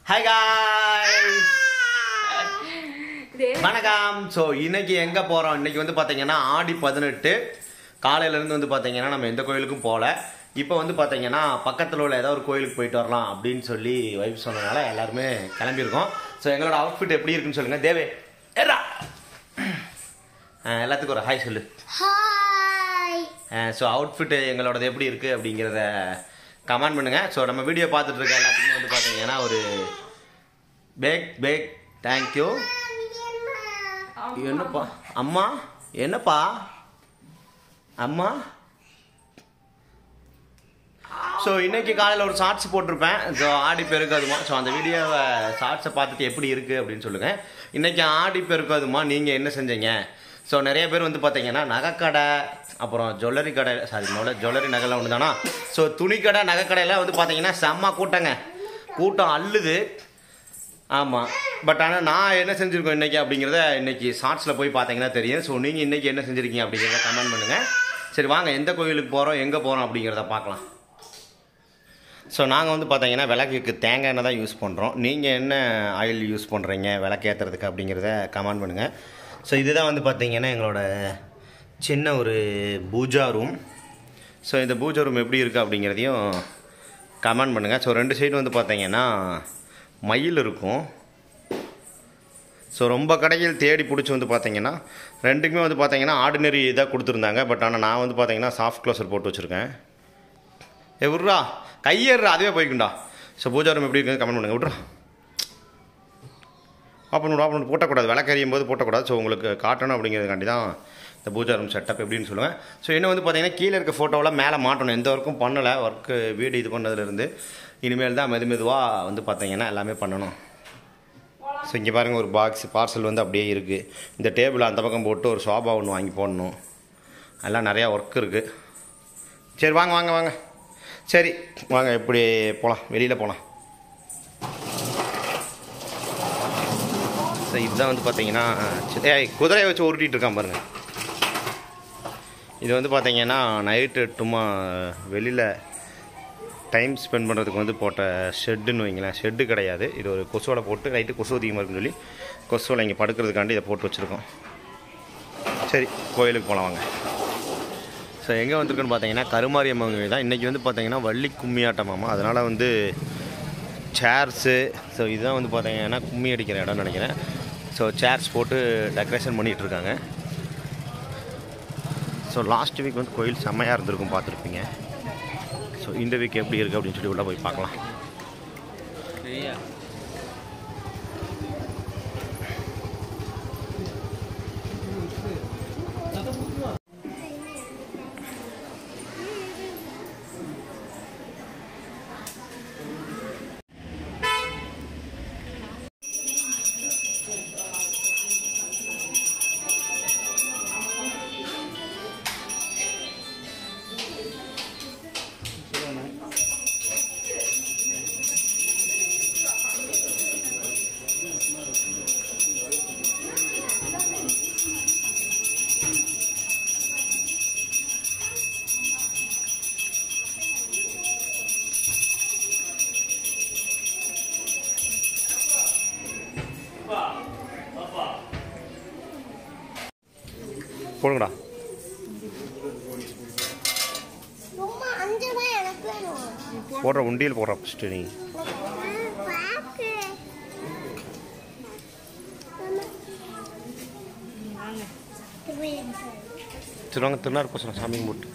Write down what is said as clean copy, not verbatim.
Hi guys. வணக்கம். So இன்னைக்கு எங்கே போகிறோம்? இன்னைக்கு வந்து பார்த்தீங்கன்னா ஆடி 18 காலையிலேருந்து வந்து பார்த்தீங்கன்னா நம்ம எந்த கோயிலுக்கும் போகல. இப்போ வந்து பார்த்தீங்கன்னா பக்கத்தில் உள்ள ஏதாவது ஒரு கோயிலுக்கு போயிட்டு வரலாம் அப்படின்னு சொல்லி வைஃப் சொன்னதுனால எல்லாருமே கிளம்பியிருக்கோம். ஸோ எங்களோட அவுட்ஃபிட் எப்படி இருக்குன்னு சொல்லுங்கள். தேவே ஏறா எல்லாத்துக்கும் ஒரு ஹாய் சொல்லு. ஹாய். ஸோ அவுட்ஃபிட் எங்களோடது எப்படி இருக்குது அப்படிங்கிறத கமெண்ட் பண்ணுங்கள். ஸோ நம்ம வீடியோ பார்த்துட்டு இருக்க எல்லாத்துக்குமே வந்து பார்த்தீங்கன்னா ஒரு பேக் தேங்க்யூ. என்னப்பா அம்மா, என்னப்பா அம்மா. ஸோ இன்னைக்கு காலையில் ஒரு ஷார்ட்ஸ் போட்டிருப்பேன். ஸோ ஆடி பெருக்காதுமா. ஸோ அந்த வீடியோவை ஷார்ட்ஸை பார்த்துட்டு எப்படி இருக்குது அப்படின்னு சொல்லுங்கள். இன்றைக்கி ஆடி பெருக்காதுமா நீங்கள் என்ன செஞ்சீங்க? ஸோ நிறைய பேர் வந்து பார்த்தீங்கன்னா நகைக்கடை, அப்புறம் ஜுவல்லரி கடை, ஜுவல்லரி நகைலாம் ஒன்று தானா. ஸோ துணிக்கடை நகைக்கடையெல்லாம் வந்து பார்த்தீங்கன்னா செம்ம கூட்டம் அள்ளுது. ஆமாம். பட் ஆனால் நான் என்ன செஞ்சுருக்கோம் இன்றைக்கி அப்படிங்கிறத இன்றைக்கி ஷார்ட்ஸில் போய் பார்த்தீங்கன்னா தெரியும். ஸோ நீங்கள் இன்றைக்கி என்ன செஞ்சுருக்கீங்க அப்படிங்கிறத கமெண்ட் பண்ணுங்கள். சரி வாங்க எந்த கோயிலுக்கு போகிறோம், எங்கே போகிறோம் அப்படிங்கிறத பார்க்கலாம். ஸோ நாங்கள் வந்து பார்த்தீங்கன்னா விளக்குக்கு தேங்காய் எண்ணெய் தான் யூஸ் பண்ணுறோம். நீங்கள் என்ன ஆயில் யூஸ் பண்ணுறீங்க விளக்கு ஏற்றுறதுக்கு அப்படிங்கிறத கமெண்ட் பண்ணுங்கள். ஸோ இதுதான் வந்து பார்த்தீங்கன்னா எங்களோட சின்ன ஒரு பூஜா ரூம். ஸோ இந்த பூஜா ரூம் எப்படி இருக்குது அப்படிங்கிறதையும் கமெண்ட் பண்ணுங்கள். ஸோ ரெண்டு சைடு வந்து பார்த்தீங்கன்னா மயில் இருக்கும். ஸோ ரொம்ப கடைகள் தேடி பிடிச்சி வந்து பார்த்தீங்கன்னா ரெண்டுக்குமே வந்து பார்த்தீங்கன்னா ஆர்டினரி இதாக கொடுத்துருந்தாங்க. பட் ஆனால் நான் வந்து பார்த்தீங்கன்னா சாஃப்ட் க்ளோசர் போட்டு வச்சுருக்கேன். விட்றா கையேறா, அதுவே போய்க்குண்டா. ஸோ பூஜா ரூம் எப்படி இருக்குது கமெண்ட் பண்ணுங்கள். விட்றா ஆப்பன் போட்டக்கூடாது, விளக்கறியும் போது போட்டக்கூடாது. ஸோ உங்களுக்கு காட்டணும் அப்படிங்கிறதுக்காண்டி தான் இந்த பூஜா ரூம் செட்டப் எப்படின்னு சொல்லுவேன். ஸோ இன்னும் வந்து பார்த்தீங்கன்னா கீழே இருக்க ஃபோட்டோவெலாம் மேலே மாட்டணும். எந்த ஒர்க்கும் பண்ணலை. ஒர்க்கு வீடு இது பண்ணதுலேருந்து இனிமேல் தான் மெதுவாக வந்து பார்த்தீங்கன்னா எல்லாமே பண்ணணும். ஸோ இங்கே பாருங்கள் ஒரு பார்சல் வந்து அப்படியே இருக்குது. இந்த டேபிள் அந்த பக்கம் போட்டு ஒரு சோபா ஒன்று வாங்கி போடணும். அதெல்லாம் நிறையா ஒர்க் இருக்குது. சரி வாங்க சரி வாங்க எப்படி போகலாம், வெளியில் போகலாம். ஸோ இதுதான் வந்து பார்த்தீங்கன்னா குதிரையை வச்சு உருட்டிகிட்டு இருக்கான் பாருங்கள். இது வந்து பார்த்தீங்கன்னா நைட்டு சும்மா வெளியில் டைம் ஸ்பெண்ட் பண்ணுறதுக்கு வந்து போட்ட ஷெட்டுன்னு வைங்களேன். ஷெட்டு கிடையாது, இது ஒரு கொசுவலை போட்டு நைட்டு கொசு அதிகமாக இருக்குன்னு சொல்லி கொசுவலை இங்கே படுக்கிறதுக்காண்டி இதை போட்டு வச்சுருக்கோம். சரி கோயிலுக்கு போகலாம் வாங்க. ஸோ எங்கே வந்திருக்குன்னு பார்த்தீங்கன்னா கருமாரியம்மன் கோயில் தான். இன்றைக்கி வந்து பார்த்தீங்கன்னா வள்ளி கும்மியாட்டமாமா. அதனால் வந்து சேர்ஸு, ஸோ இதுதான் வந்து பார்த்தீங்கன்னா கும்மி அடிக்கிற இடம்னு நினைக்கிறேன். ஸோ சேர்ஸ் போட்டு டெக்கரேஷன் பண்ணிகிட்ருக்காங்க. ஸோ லாஸ்ட் வீக் வந்து கோயில் செம்மையாக இருந்திருக்கும், பார்த்துருப்பீங்க. ஸோ இந்த வீக் எப்படி இருக்குது அப்படின்னு சொல்லி உள்ளே போய் பார்க்கலாம். போடுங்கடா. போடுற உண்டியல் போடுற ஃபஸ்ட்டு நீ. திருவாங்க திருநாள் போசலாம் சாமி கும்பிட்டு.